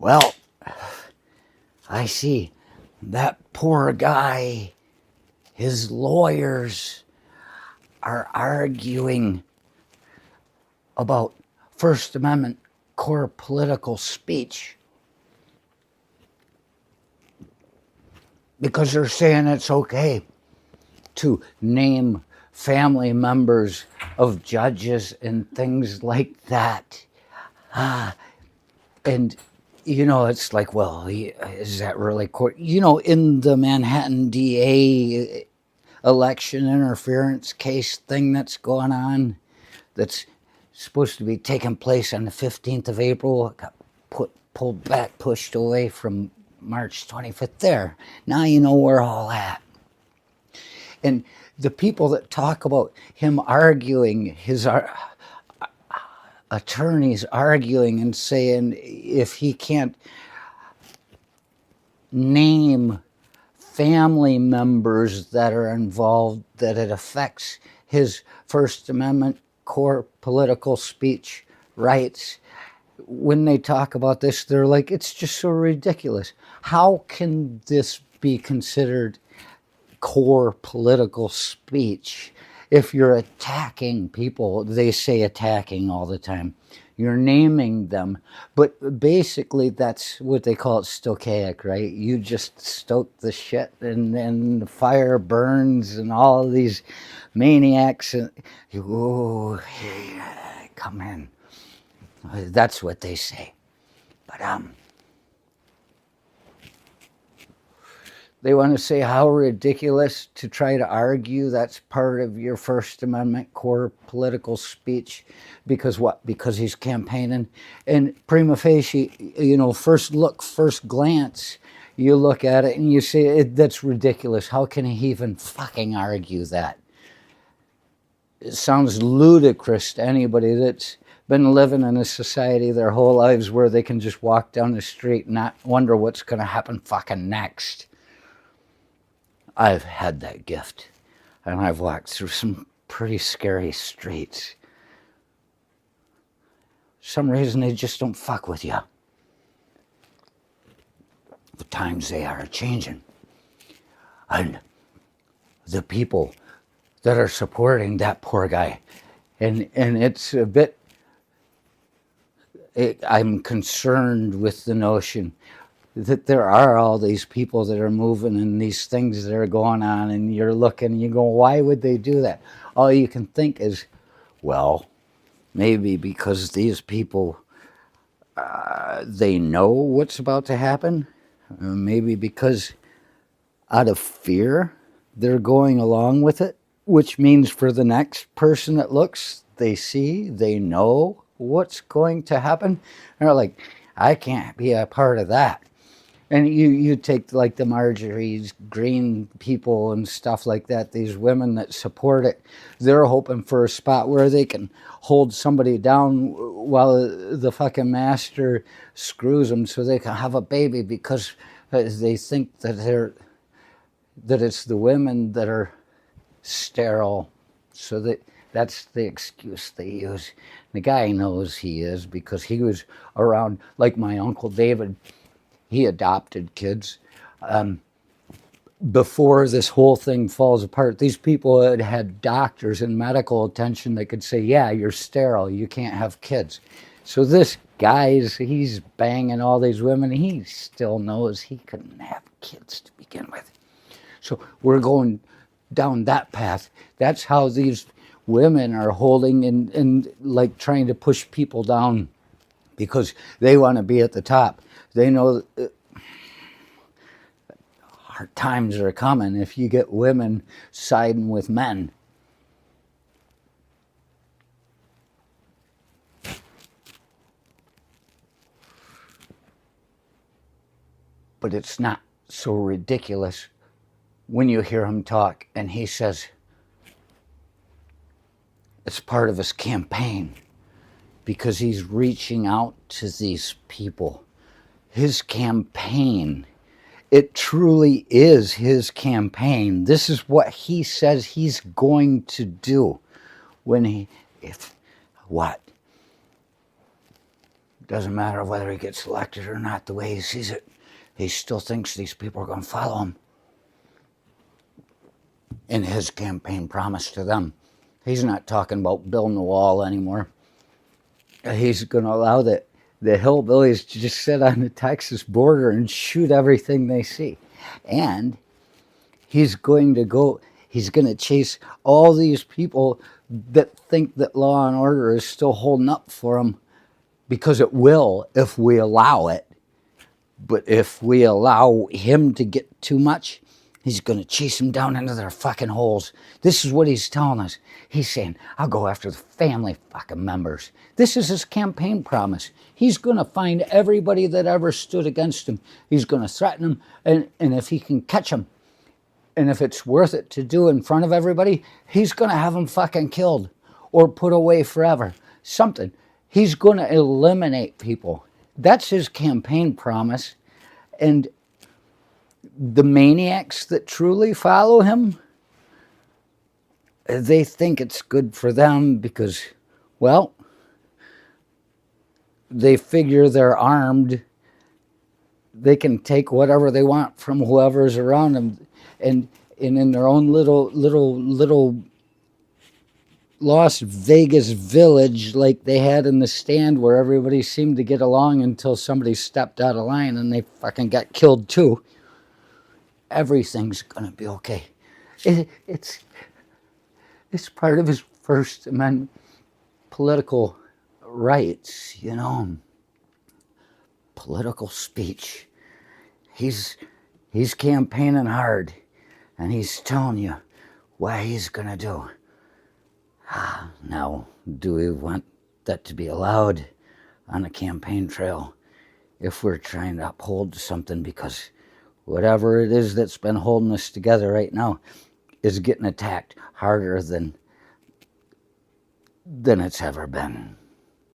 Well, I see that poor guy, his lawyers are arguing about First Amendment core political speech because they're saying it's okay to name family members of judges and things like that. And, it's like, well, is that really court? In the Manhattan DA election interference case thing that's going on, that's supposed to be taking place on the 15th of April, it got pulled back, pushed away from March 25th there. Now you know we're all at. And the people that talk about him arguing, his attorneys arguing and saying if he can't name family members that are involved, that it affects his First Amendment core political speech rights. When they talk about this, they're like, it's just so ridiculous. How can this be considered core political speech if you're attacking people? They say attacking all the time. You're naming them, but basically that's what they call it, stochastic, right? You just stoke the shit, and then the fire burns, and all of these maniacs, and come in. That's what they say. But they want to say how ridiculous to try to argue that's part of your First Amendment core political speech. Because what? Because he's campaigning. And prima facie, first glance, you look at it and you say, that's ridiculous. How can he even fucking argue that? It sounds ludicrous to anybody that's been living in a society their whole lives where they can just walk down the street and not wonder what's going to happen fucking next. I've had that gift, and I've walked through some pretty scary streets. For some reason, they just don't fuck with you. The times they are changing. And the people that are supporting that poor guy, and it's a bit, I'm concerned with the notion that there are all these people that are moving and these things that are going on, and you're looking and you go, why would they do that? All you can think is, well, maybe because these people, they know what's about to happen. Maybe because out of fear, they're going along with it, which means for the next person that looks, they see, they know what's going to happen. And they're like, I can't be a part of that. And you take like the Marjorie's Green people and stuff like that, these women that support it, they're hoping for a spot where they can hold somebody down while the fucking master screws them so they can have a baby, because they think that it's the women that are sterile. So that's the excuse they use. The guy knows he is, because he was around, like my Uncle David. He adopted kids. Before this whole thing falls apart, these people had doctors and medical attention that could say, yeah, you're sterile, you can't have kids. So this guy's, he's banging all these women. He still knows he couldn't have kids to begin with. So we're going down that path. That's how these women are holding and like trying to push people down, because they want to be at the top. They know hard times are coming if you get women siding with men. But it's not so ridiculous when you hear him talk and he says it's part of his campaign, because he's reaching out to these people. His campaign, it truly is his campaign. This is what he says he's going to do. What? Doesn't matter whether he gets elected or not, the way he sees it. He still thinks these people are going to follow him in his campaign promise to them. He's not talking about building the wall anymore. He's going to allow the hillbillies to just sit on the Texas border and shoot everything they see. And he's going to chase all these people that think that law and order is still holding up for him, because it will if we allow it. But if we allow him to get too much, he's going to chase them down into their fucking holes. This is what he's telling us. He's saying, I'll go after the family fucking members. This is his campaign promise. He's going to find everybody that ever stood against him. He's going to threaten them, and if he can catch them, and if it's worth it to do in front of everybody, he's going to have them fucking killed or put away forever. Something. He's going to eliminate people. That's his campaign promise. And the maniacs that truly follow him, they think it's good for them because, well, they figure they're armed. They can take whatever they want from whoever's around them. And in their own little Las Vegas village, like they had in The Stand, where everybody seemed to get along until somebody stepped out of line and they fucking got killed too. Everything's gonna be okay. It's part of his First Amendment political rights, you know. Political speech. He's campaigning hard, and he's telling you what he's gonna do. Now, do we want that to be allowed on the campaign trail if we're trying to uphold something? Because whatever it is that's been holding us together right now is getting attacked harder than it's ever been.